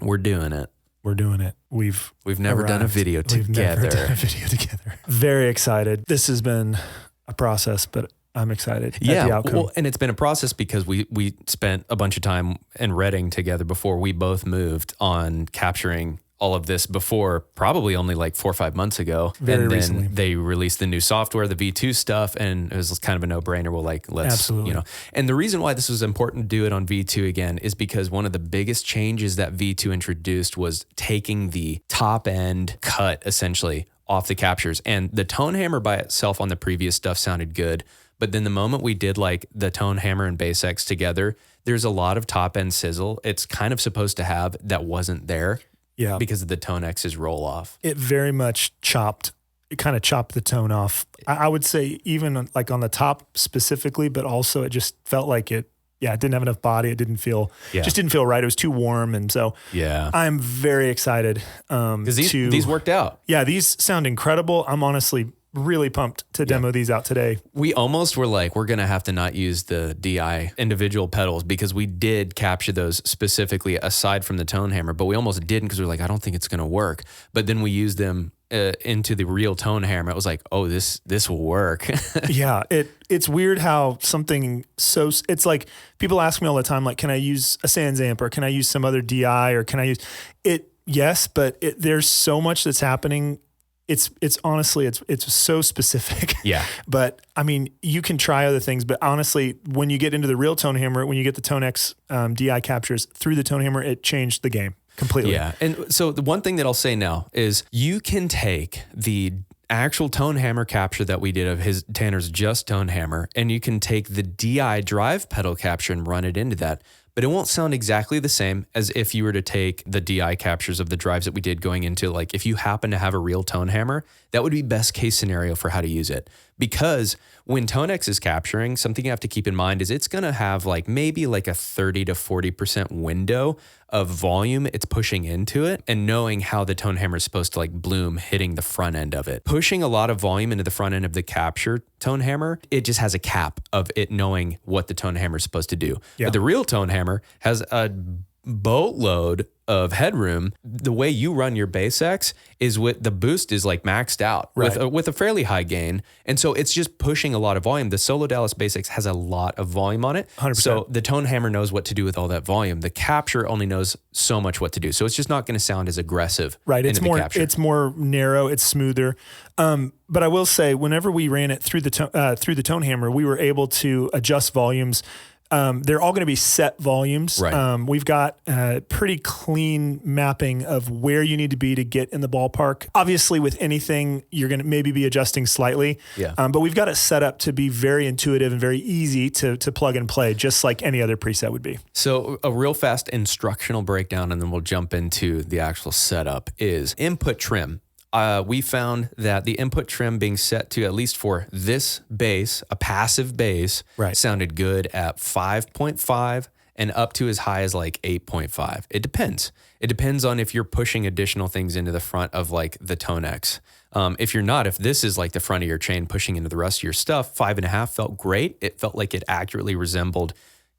We're doing it. We're doing it. We've never done a video together. Never done a video together. Very excited. This has been a process, but I'm excited at the outcome. Well, and it's been a process because we spent a bunch of time in Reading together before we both moved on capturing all of this before, probably only like 4 or 5 months ago. Very recently. Then they released the new software, the V2 stuff, and it was kind of a no-brainer. Well, like, let's, Absolutely. And the reason why this was important to do it on V2 again is because one of the biggest changes that V2 introduced was taking the top end cut essentially off the captures. And the tone hammer by itself on the previous stuff sounded good. But then the moment we did like the tone hammer and bass X together, there's a lot of top end sizzle it's kind of supposed to have that wasn't there. Yeah, because of the ToneX's roll off. It very much it kind of chopped the tone off. I would say even like on the top specifically, but also it just felt like it didn't have enough body. It didn't feel, just didn't feel right. It was too warm. And so I'm very excited. Because these worked out. Yeah, these sound incredible. I'm honestly really pumped to demo these out today. We almost were like, we're going to have to not use the DI individual pedals because we did capture those specifically aside from the tone hammer, but we almost didn't because we were like, I don't think it's going to work. But then we used them into the real tone hammer. It was like, oh, this will work. Yeah. It's weird how something it's like people ask me all the time, like, can I use a Sans amp or can I use some other DI or can I use it? Yes, but there's so much that's happening. It's honestly, it's so specific. Yeah. But I mean, you can try other things, but honestly, when you get into the real tone hammer, when you get the ToneX DI captures through the tone hammer, it changed the game completely. Yeah. And so the one thing that I'll say now is you can take the actual tone hammer capture that we did of Tanner's just tone hammer, and you can take the DI drive pedal capture and run it into that. But it won't sound exactly the same as if you were to take the DI captures of the drives that we did going into, like if you happen to have a real tone hammer, that would be best case scenario for how to use it. Because when ToneX is capturing, something you have to keep in mind is it's going to have like maybe like a 30 to 40% window of volume it's pushing into it, and knowing how the tone hammer is supposed to like bloom hitting the front end of it. Pushing a lot of volume into the front end of the capture tone hammer, it just has a cap of it knowing what the tone hammer is supposed to do. Yeah. But the real tone hammer has a boatload of headroom. The way you run your bass X is with the boost is like maxed out with a fairly high gain. And so it's just pushing a lot of volume. The Solo Dallas bass X has a lot of volume on it. 100%. So the tone hammer knows what to do with all that volume. The capture only knows so much what to do. So it's just not going to sound as aggressive. Right. It's more narrow. It's smoother. But I will say, whenever we ran it through the tone hammer, we were able to adjust volumes. They're all going to be set volumes. Right. We've got a pretty clean mapping of where you need to be to get in the ballpark. Obviously, with anything, you're going to maybe be adjusting slightly. Yeah. But we've got it set up to be very intuitive and very easy to plug and play, just like any other preset would be. So a real fast instructional breakdown, and then we'll jump into the actual setup, is input trim. We found that the input trim being set to, at least for this bass, a passive bass, sounded good at 5.5 and up to as high as like 8.5. It depends. It depends on if you're pushing additional things into the front of like the ToneX. If you're not, if this is like the front of your chain pushing into the rest of your stuff, 5.5 felt great. It felt like it accurately resembled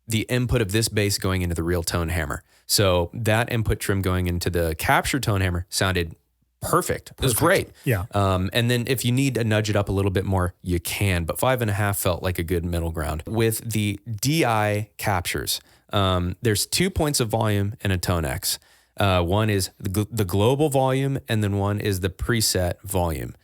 the input of this bass going into the real tone hammer. So that input trim going into the capture tone hammer sounded perfect. It was great. Yeah. And then if you need to nudge it up a little bit more, you can. But 5.5 felt like a good middle ground. With the DI captures, there's 2 points of volume in a ToneX. One is the global volume, and then one is the preset volume.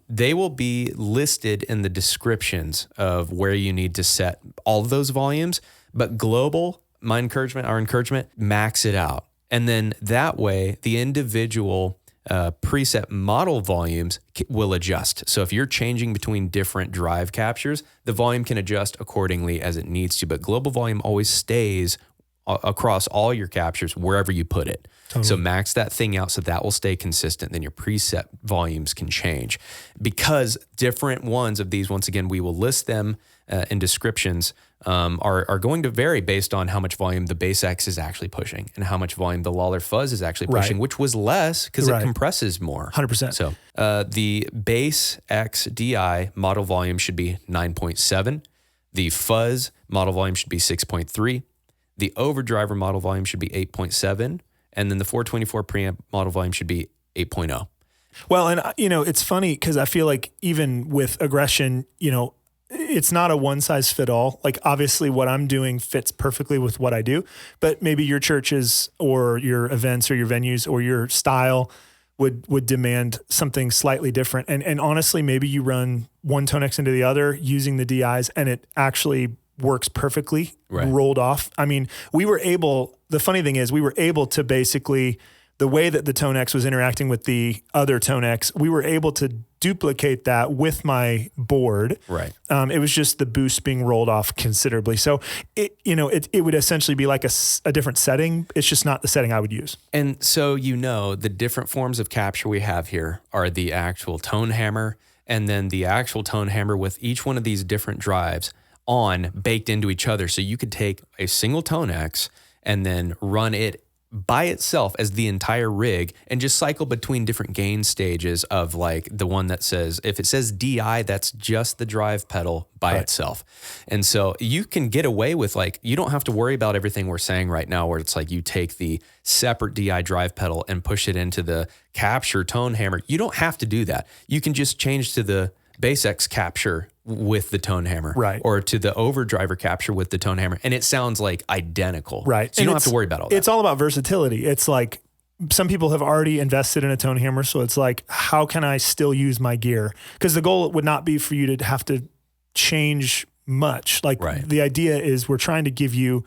They will be listed in the descriptions of where you need to set all of those volumes. But global, our encouragement, max it out. And then that way, the individual preset model volumes will adjust. So if you're changing between different drive captures, the volume can adjust accordingly as it needs to. But global volume always stays across all your captures wherever you put it. Totally. So max that thing out so that will stay consistent. Then your preset volumes can change. Because different ones of these, once again, we will list them in descriptions, are going to vary based on how much volume the bass X is actually pushing and how much volume the Lollar Fuzz is actually pushing, which was less because it compresses more. 100%. So the bass X DI model volume should be 9.7. The Fuzz model volume should be 6.3. The Overdriver model volume should be 8.7. And then the 424 preamp model volume should be 8.0. Well, and it's funny because I feel like even with aggression, it's not a one size fit all. Like obviously what I'm doing fits perfectly with what I do, but maybe your churches or your events or your venues or your style would demand something slightly different. And honestly, maybe you run one ToneX into the other using the DIs and it actually works perfectly, rolled off. I mean, the funny thing is we were able to basically, the way that the ToneX was interacting with the other ToneX, we were able to duplicate that with my board. Right. It was just the boost being rolled off considerably. So it would essentially be like a different setting. It's just not the setting I would use. And so, the different forms of capture we have here are the actual tone hammer and then the actual tone hammer with each one of these different drives baked into each other. So you could take a single ToneX and then run it by itself as the entire rig and just cycle between different gain stages of like the one that says, if it says DI, that's just the drive pedal by itself. And so you can get away with you don't have to worry about everything we're saying right now where it's like you take the separate DI drive pedal and push it into the capture tone hammer. You don't have to do that. You can just change to the BassX capture with the tone hammer, or to the Overdriver capture with the tone hammer, and it sounds like identical, right? So you don't have to worry about all that. It's all about versatility. It's like some people have already invested in a tone hammer, so it's like, how can I still use my gear? Because the goal would not be for you to have to change much. The idea is we're trying to give you.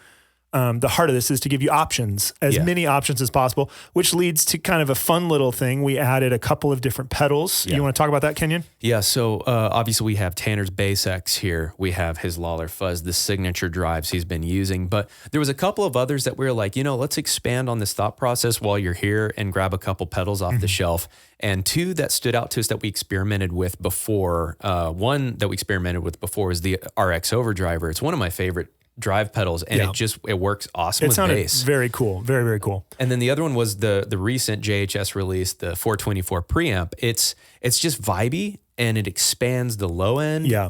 The heart of this is to give you options, as many options as possible, which leads to kind of a fun little thing. We added a couple of different pedals. You want to talk about that, Kenyon? Yeah. So obviously we have Tanner's BassX here. We have his Lollar Fuzz, the signature drives he's been using. But there was a couple of others that we were like, let's expand on this thought process while you're here and grab a couple pedals off the shelf. And two that stood out to us that we experimented with before. One that we experimented with before is the RX Overdriver. It's one of my favorite drive pedals, and it works awesome with bass. It sounded very cool. Very, very cool. And then the other one was the recent JHS release, the 424 preamp. It's just vibey and it expands the low end. Yeah.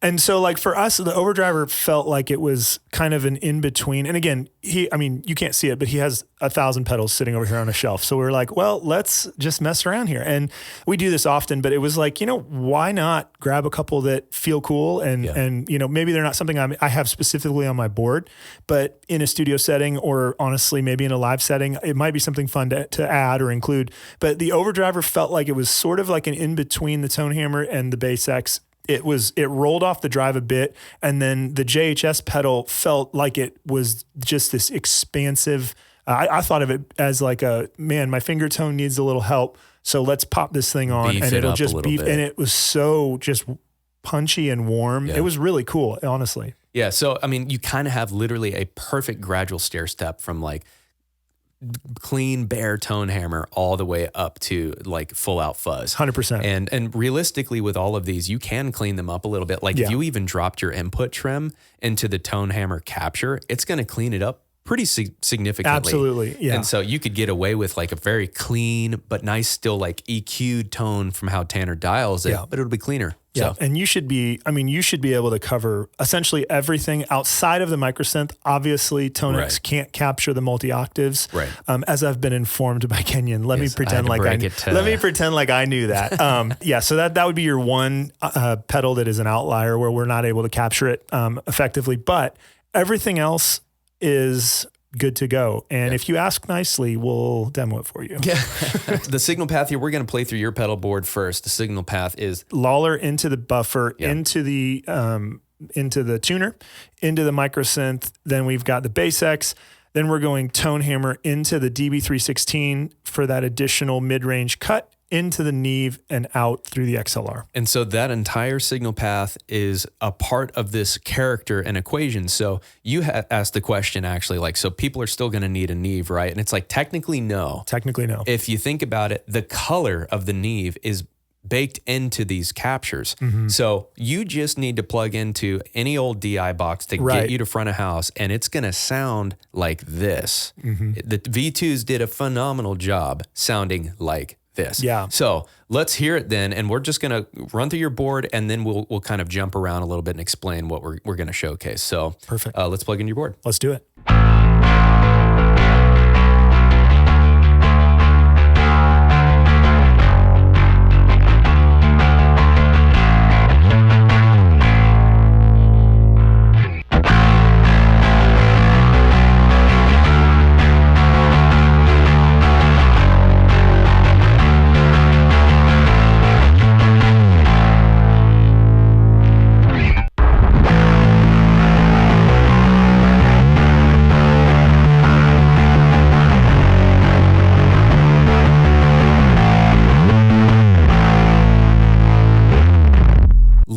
And so for us, the Overdriver felt like it was kind of an in-between. And again, you can't see it, but he has 1,000 pedals sitting over here on a shelf. So we were like, well, let's just mess around here. And we do this often, but it was like, why not grab a couple that feel cool and maybe they're not something I have specifically on my board, but in a studio setting or honestly, maybe in a live setting, it might be something fun to add or include. But the Overdriver felt like it was sort of like an in-between the tone hammer and the BassX. It rolled off the drive a bit, and then the JHS pedal felt like it was just this expansive. I thought of it as like my finger tone needs a little help, so let's pop this thing on, beef and it'll it just beef. And it was so just punchy and warm. Yeah. It was really cool, honestly. Yeah. So you kind of have literally a perfect gradual stair step from clean bare tone hammer all the way up to full out fuzz. 100%. And realistically with all of these, you can clean them up a little bit. If you even dropped your input trim into the tone hammer capture, it's going to clean it up pretty significantly. Absolutely. Yeah. And so you could get away with a very clean, but nice, still EQ'd tone from how Tanner dials it, but it'll be cleaner. Yeah. So. And you should be able to cover essentially everything outside of the microsynth. Obviously, ToneX can't capture the multi-octaves. Right. As I've been informed by Kenyon. Let me pretend like I knew that. So that would be your one pedal that is an outlier where we're not able to capture it effectively. But everything else is good to go. And if you ask nicely, we'll demo it for you. Yeah. The signal path here, we're going to play through your pedal board first. The signal path is Lollar into the buffer, into the tuner, into the microsynth. Then we've got the BassX. Then we're going tone hammer into the DB316 for that additional mid-range cut, into the Neve and out through the XLR. And so that entire signal path is a part of this character and equation. So you asked the question actually, so people are still going to need a Neve, right? And it's technically no. Technically no. If you think about it, the color of the Neve is baked into these captures. Mm-hmm. So you just need to plug into any old DI box to get you to front of house, and it's going to sound like this. Mm-hmm. The V2s did a phenomenal job sounding like this. Yeah. So let's hear it then, and we're just going to run through your board, and then we'll kind of jump around a little bit and explain what we're going to showcase. So perfect. Let's plug in your board. Let's do it.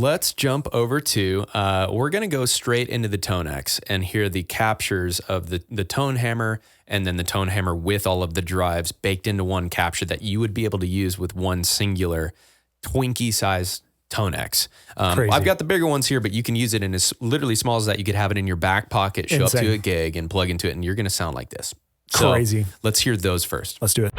let's jump over to, we're going to go straight into the ToneX and hear the captures of the tone hammer, and then the tone hammer with all of the drives baked into one capture that you would be able to use with one singular Twinkie size ToneX. I've got the bigger ones here, but you can use it in as literally small as that. You could have it in your back pocket, show up to a gig and plug into it, and you're going to sound like this. Crazy. So let's hear those first. Let's do it.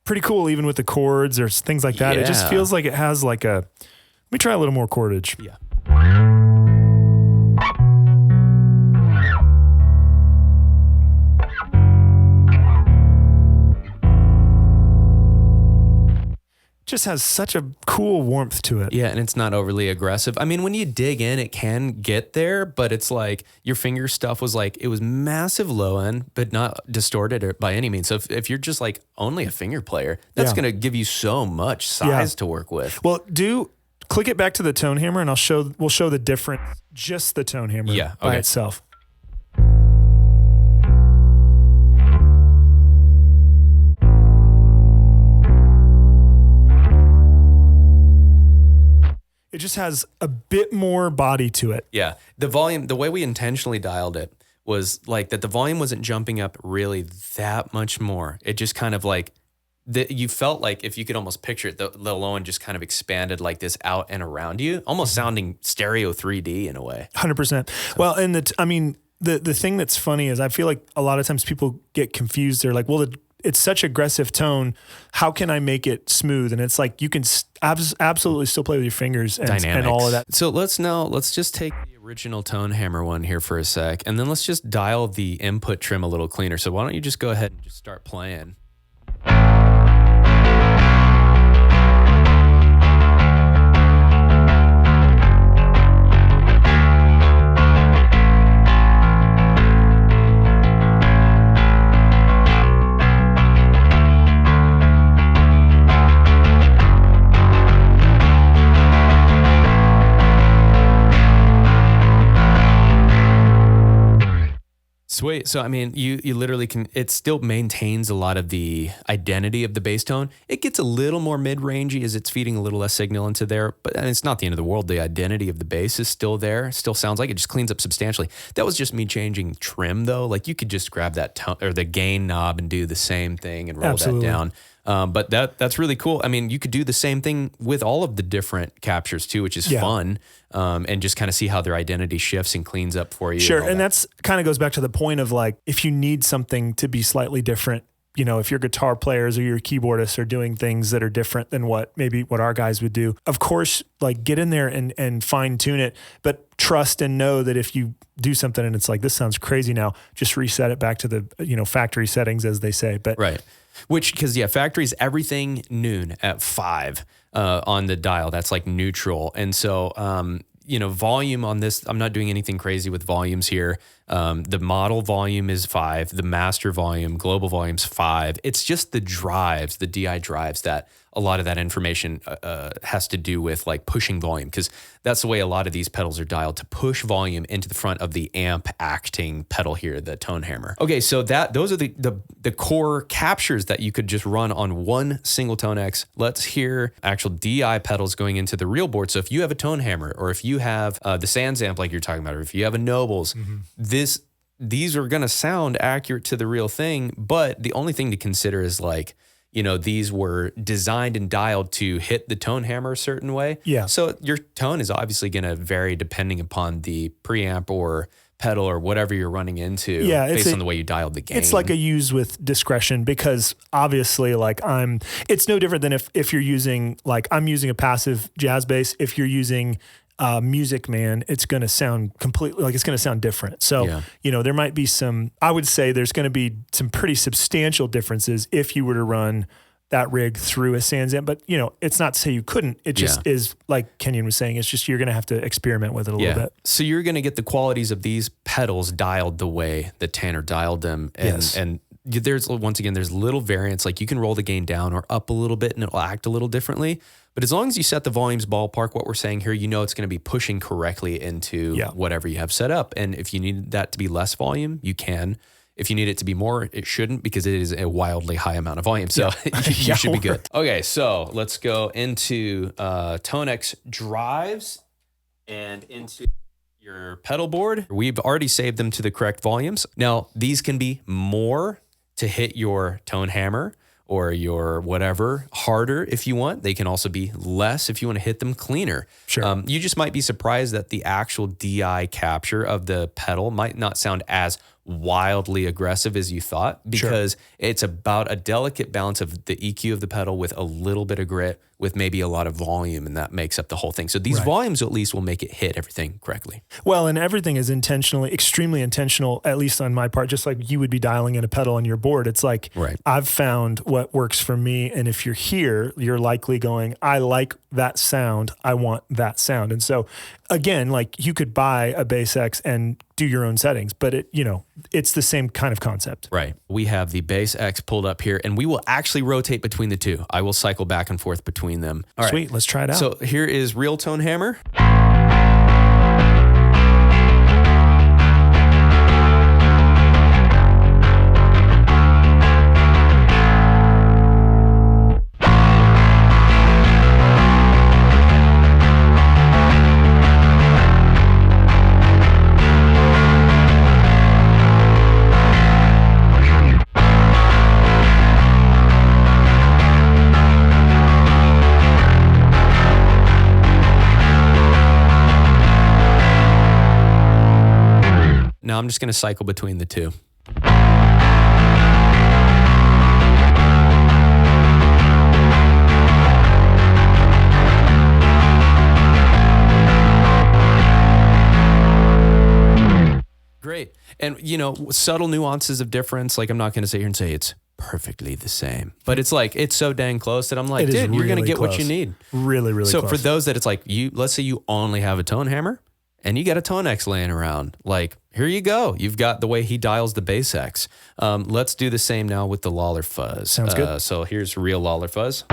Pretty cool, even with the chords or things like that. It just feels like it has like a, let me try a little more chordage. Yeah. Just has such a cool warmth to it. Yeah, and it's not overly aggressive. I mean, when you dig in, it can get there, but it's like your finger stuff was like, it was massive low end, but not distorted by any means. So if you're just like only a finger player, that's going to give you so much size to work with. Well, click it back to the tone hammer, and we'll show the difference, just the tone hammer by itself. It just has a bit more body to it. Yeah. The volume, the way we intentionally dialed it was like that the volume wasn't jumping up really that much more. It just kind of like, you felt like, if you could almost picture it, the low end just kind of expanded like this out and around you, almost sounding stereo 3D in a way. 100%. Well, and the thing that's funny is I feel like a lot of times people get confused. They're like, well, it's such aggressive tone. How can I make it smooth? And it's like, you can absolutely still play with your fingers and all of that. So let's just take the original tone hammer one here for a sec, and then let's just dial the input trim a little cleaner. So why don't you just go ahead and just start playing. Sweet. So, I mean, you literally can, it still maintains a lot of the identity of the bass tone. It gets a little more mid-rangey as it's feeding a little less signal into there, but it's not the end of the world. The identity of the bass is still there. Still sounds like it, just cleans up substantially. That was just me changing trim though. Like you could just grab that tone or the gain knob and do the same thing and roll that down. But that's really cool. I mean, you could do the same thing with all of the different captures too, which is fun. And just kind of see how their identity shifts and cleans up for you. Sure. And that's kind of goes back to the point of like, if you need something to be slightly different, you know, if your guitar players or your keyboardists are doing things that are different than what our guys would do, of course, like get in there and fine tune it, but trust and know that if you do something and it's like, this sounds crazy now, just reset it back to the, you know, factory settings, as they say. But right. Which, because factory's everything noon at 5 on the dial. That's like neutral. And so, you know, volume on this, I'm not doing anything crazy with volumes here. The model volume is 5, the master volume, global volume's 5. It's just the drives, the DI drives, that a lot of that information has to do with like pushing volume, because that's the way a lot of these pedals are dialed, to push volume into the front of the amp acting pedal here, the tone hammer. Okay, so those are the core captures that you could just run on one single ToneX. Let's hear actual DI pedals going into the real board. So if you have a tone hammer, or if you have the Sans amp like you're talking about, or if you have a Nobles, these are going to sound accurate to the real thing. But the only thing to consider is like, you know, these were designed and dialed to hit the tone hammer a certain way. Yeah. So your tone is obviously going to vary depending upon the preamp or pedal or whatever you're running into, based on the way you dialed the gain. It's like a use with discretion, because obviously like it's no different than if you're using, like I'm using a passive jazz bass. If you're using Music Man, it's going to sound completely, like it's going to sound different. So, you know, there might be I would say there's going to be some pretty substantial differences if you were to run that rig through a Sans amp. But, you know, it's not to say you couldn't. It just is, like Kenyon was saying, it's just you're going to have to experiment with it a little bit. So you're going to get the qualities of these pedals dialed the way that Tanner dialed them. And there's, once again, there's little variance. Like you can roll the gain down or up a little bit and it'll act a little differently. But as long as you set the volumes ballpark, what we're saying here, you know it's going to be pushing correctly into whatever you have set up. And if you need that to be less volume, you can. If you need it to be more, it shouldn't, because it is a wildly high amount of volume. So you should be good. Okay, so let's go into ToneX drives and into your pedal board. We've already saved them to the correct volumes. Now, these can be more to hit your tone hammer or your whatever harder if you want. They can also be less if you want to hit them cleaner. Sure. You just might be surprised that the actual DI capture of the pedal might not sound as wildly aggressive as you thought, because it's about a delicate balance of the EQ of the pedal with a little bit of grit, with maybe a lot of volume, and that makes up the whole thing. So these volumes at least will make it hit everything correctly. Well, and everything is extremely intentional, at least on my part, just like you would be dialing in a pedal on your board. It's like, I've found what works for me. And if you're here, you're likely going, I like that sound. I want that sound. And so again, like you could buy a Bass X and do your own settings, but it's the same kind of concept. Right. We have the Bass X pulled up here, and we will actually rotate between the two. I will cycle back and forth between them. All right. Sweet. Let's try it out. So here is real tone hammer. Now I'm just going to cycle between the two. Great. And, you know, subtle nuances of difference. Like, I'm not going to sit here and say it's perfectly the same, but it's like, it's so dang close that I'm like, dude, you're going to get what you need. Really, really so close. For those that it's like, let's say you only have a tone hammer and you got a ToneX laying around, like, here you go. You've got the way he dials the Bass X. Let's do the same now with the Lollar Fuzz. Sounds good. So here's real Lollar Fuzz.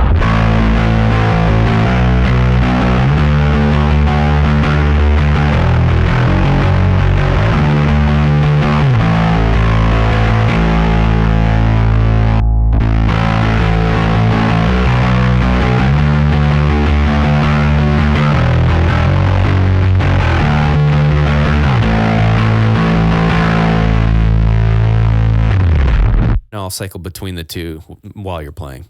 I'll cycle between the two while you're playing.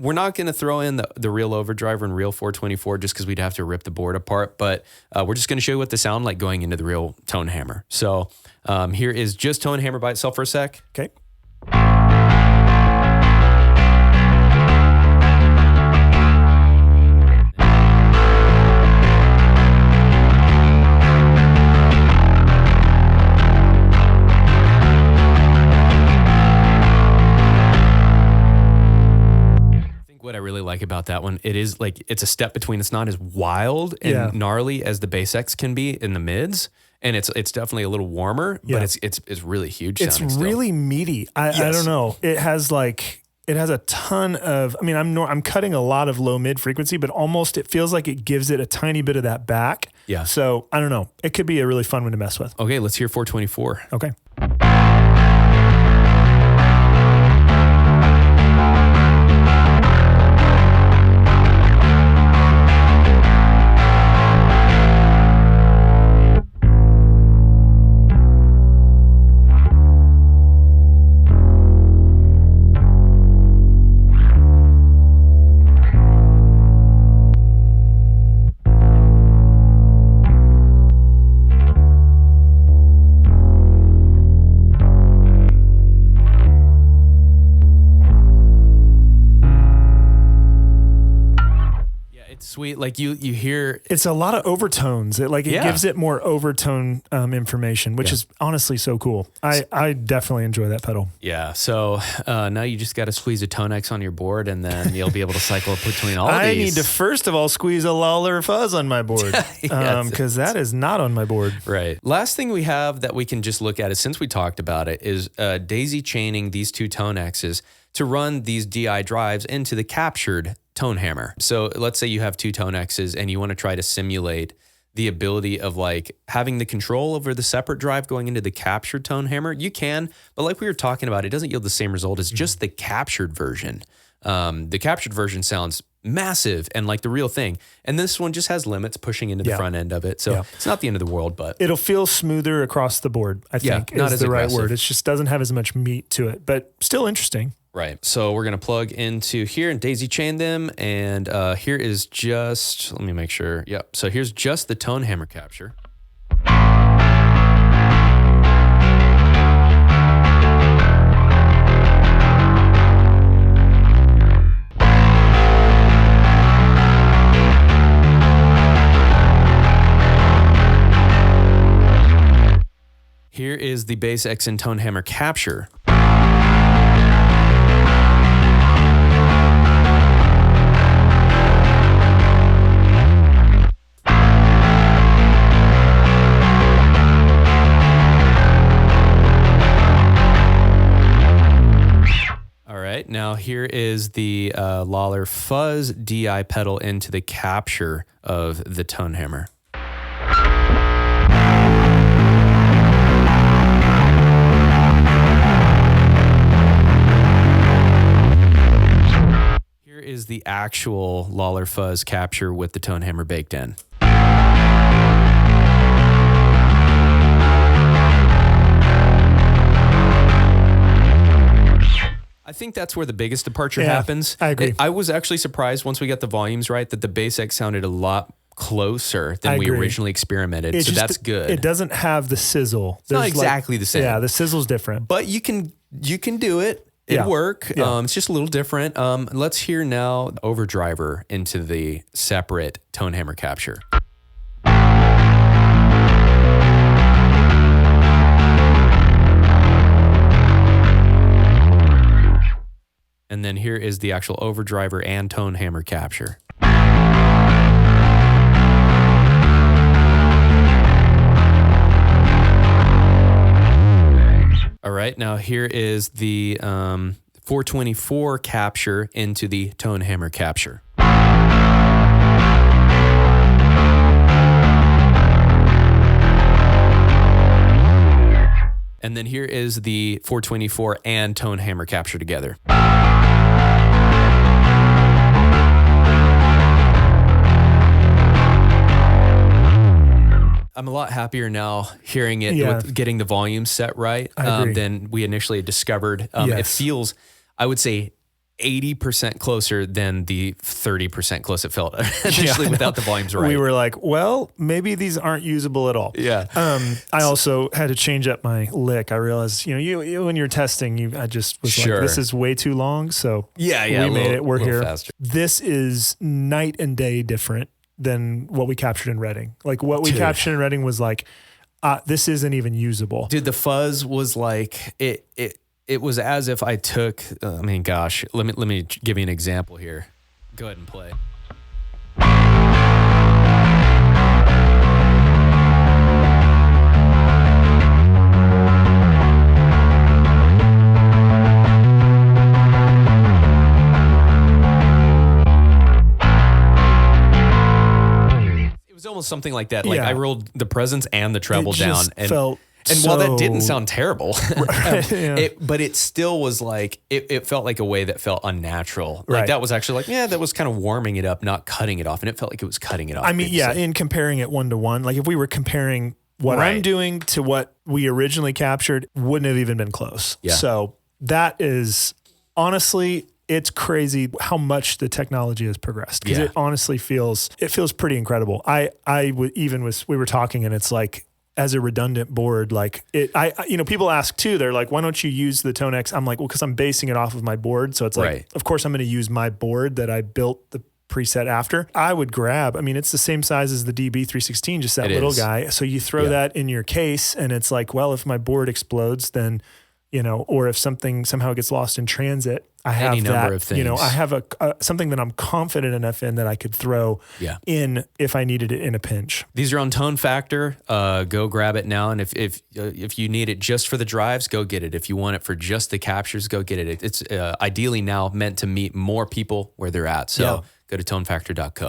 we're not going to throw in the real Overdriver and real 424 just because we'd have to rip the board apart, but we're just going to show you what they sound like going into the real tone hammer. So here is just tone hammer by itself for a sec. Okay. What I really like about that one, it is like it's a step between. It's not as wild and gnarly as the Bass X can be in the mids, and it's definitely a little warmer, but it's really huge. It's really meaty. I don't know. It has a ton of. I mean, I'm cutting a lot of low mid frequency, but almost it feels like it gives it a tiny bit of that back. Yeah. So I don't know. It could be a really fun one to mess with. Okay, let's hear 424. Okay. Sweet, like you hear it's a lot of overtones. It gives it more overtone information, which is honestly so cool. I definitely enjoy that pedal. Yeah. So now you just got to squeeze a ToneX on your board, and then you'll be able to cycle between all of these. I need to first of all squeeze a Lollar Fuzz on my board because that is not on my board. Right. Last thing we have that we can just look at is, since we talked about it, is daisy chaining these two ToneXs to run these DI drives into the captured tone hammer. So let's say you have two ToneXs and you want to try to simulate the ability of like having the control over the separate drive going into the captured tone hammer. You can, but like we were talking about, it doesn't yield the same result as just the captured version. The captured version sounds massive and like the real thing. And this one just has limits pushing into the front end of it. So it's not the end of the world, but it'll feel smoother across the board, I think, not is as the aggressive. right word. It just doesn't have as much meat to it, but still interesting. Right. So we're going to plug into here and daisy chain them. And here is just, let me make sure. Yep. So here's just the tone hammer capture. Here is the Bass X and tone hammer capture. Now here is the Lollar Fuzz DI pedal into the capture of the tone hammer. Here is the actual Lollar Fuzz capture with the tone hammer baked in. I think that's where the biggest departure happens. I agree. I was actually surprised once we got the volumes right that the Bass X sounded a lot closer than we originally experimented. So that's good. It doesn't have the sizzle. It's not exactly the same. Yeah, the sizzle's different. But you can do it. It'd work. Yeah. It's just a little different. Let's hear now Overdriver into the separate tone hammer capture. And then here is the actual Overdriver and tone hammer capture. All right, now here is the 424 capture into the tone hammer capture. And then here is the 424 and tone hammer capture together. I'm a lot happier now hearing it with getting the volume set right than we initially had discovered. It feels, I would say, 80% closer than the 30% close it felt initially without the volumes right. We were like, well, maybe these aren't usable at all. Yeah. I also had to change up my lick. I realized, you when you're testing, I just was like, this is way too long. So we made it. We're here. Faster. This is night and day different than what we captured in Reading. Like what we captured in Reading was like, this isn't even usable. Dude, the fuzz was like, it was as if I took, let me give you an example here. Go ahead and play. It was almost something like that. Like I rolled the presence and the treble down and felt. And while that didn't sound terrible, but it still was like, it felt like a way that felt unnatural. Like that was actually like, that was kind of warming it up, not cutting it off. And it felt like it was cutting it off. I mean, in comparing it 1-to-1, like if we were comparing what I'm doing to what we originally captured, wouldn't have even been close. Yeah. So that is honestly, it's crazy how much the technology has progressed because it honestly feels pretty incredible. We were talking and it's like, as a redundant board, like people ask too, they're like, why don't you use the ToneX? I'm like, well, cause I'm basing it off of my board. So it's like, of course I'm going to use my board that I built the preset after. I would grab, it's the same size as the DB316, just that little guy. So you throw that in your case and it's like, well, if my board explodes, then, or if something somehow gets lost in transit, I have any number of things. I have something that I'm confident enough in that I could throw in if I needed it in a pinch. These are on Tone Factor. Go grab it now. And if you need it just for the drives, go get it. If you want it for just the captures, go get it. It's ideally now meant to meet more people where they're at. So go to tonefactor.co.